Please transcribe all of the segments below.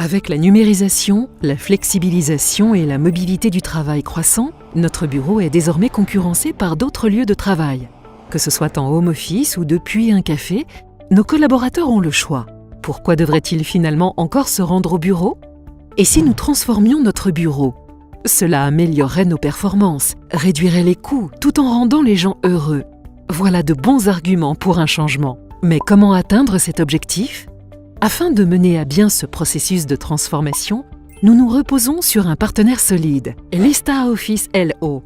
Avec la numérisation, la flexibilisation et la mobilité du travail croissant, notre bureau est désormais concurrencé par d'autres lieux de travail. Que ce soit en home office ou depuis un café, nos collaborateurs ont le choix. Pourquoi devraient-ils finalement encore se rendre au bureau? Et si nous transformions notre bureau? Cela améliorerait nos performances, réduirait les coûts, tout en rendant les gens heureux. Voilà de bons arguments pour un changement. Mais comment atteindre cet objectif? Afin de mener à bien ce processus de transformation, nous nous reposons sur un partenaire solide, ListaOffice LO.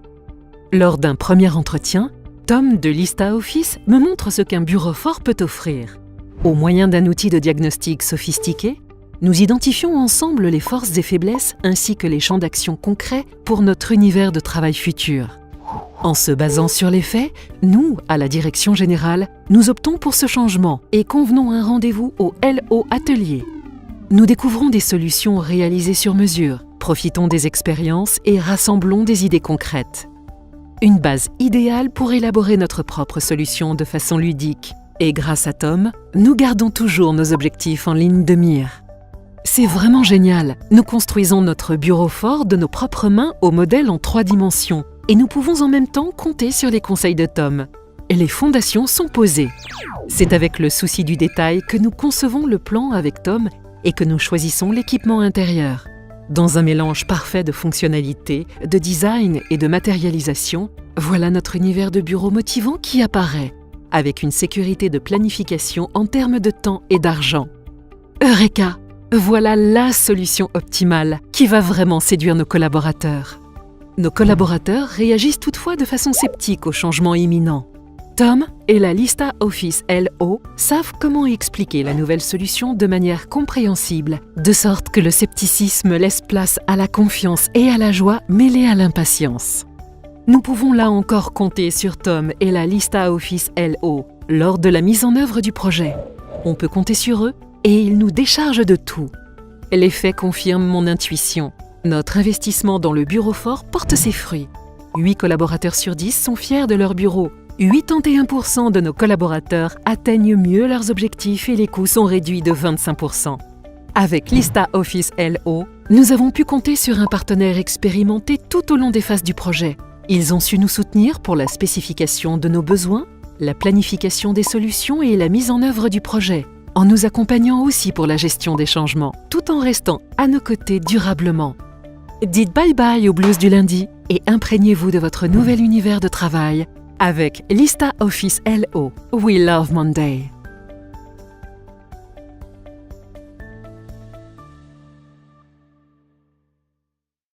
Lors d'un premier entretien, Tom de ListaOffice me montre ce qu'un bureau fort peut offrir. Au moyen d'un outil de diagnostic sophistiqué, nous identifions ensemble les forces et faiblesses ainsi que les champs d'action concrets pour notre univers de travail futur. En se basant sur les faits, nous, à la direction générale, nous optons pour ce changement et convenons un rendez-vous au LO Atelier. Nous découvrons des solutions réalisées sur mesure, profitons des expériences et rassemblons des idées concrètes. Une base idéale pour élaborer notre propre solution de façon ludique. Et grâce à Tom, nous gardons toujours nos objectifs en ligne de mire. C'est vraiment génial! Nous construisons notre bureau fort de nos propres mains au modèle en 3 dimensions et nous pouvons en même temps compter sur les conseils de Tom. Les fondations sont posées. C'est avec le souci du détail que nous concevons le plan avec Tom et que nous choisissons l'équipement intérieur. Dans un mélange parfait de fonctionnalités, de design et de matérialisation, voilà notre univers de bureau motivant qui apparaît, avec une sécurité de planification en termes de temps et d'argent. Eureka! Voilà la solution optimale qui va vraiment séduire nos collaborateurs. Nos collaborateurs réagissent toutefois de façon sceptique au changement imminent. Tom et la ListaOffice LO savent comment expliquer la nouvelle solution de manière compréhensible, de sorte que le scepticisme laisse place à la confiance et à la joie mêlée à l'impatience. Nous pouvons là encore compter sur Tom et la ListaOffice LO lors de la mise en œuvre du projet. On peut compter sur eux et ils nous déchargent de tout. Les faits confirment mon intuition. Notre investissement dans le bureau fort porte ses fruits. 8 collaborateurs sur 10 sont fiers de leur bureau. 81% de nos collaborateurs atteignent mieux leurs objectifs et les coûts sont réduits de 25%. Avec ListaOffice LO, nous avons pu compter sur un partenaire expérimenté tout au long des phases du projet. Ils ont su nous soutenir pour la spécification de nos besoins, la planification des solutions et la mise en œuvre du projet, en nous accompagnant aussi pour la gestion des changements, tout en restant à nos côtés durablement. Dites bye-bye au blues du lundi et imprégnez-vous de votre nouvel univers de travail avec ListaOffice LO. We love Monday.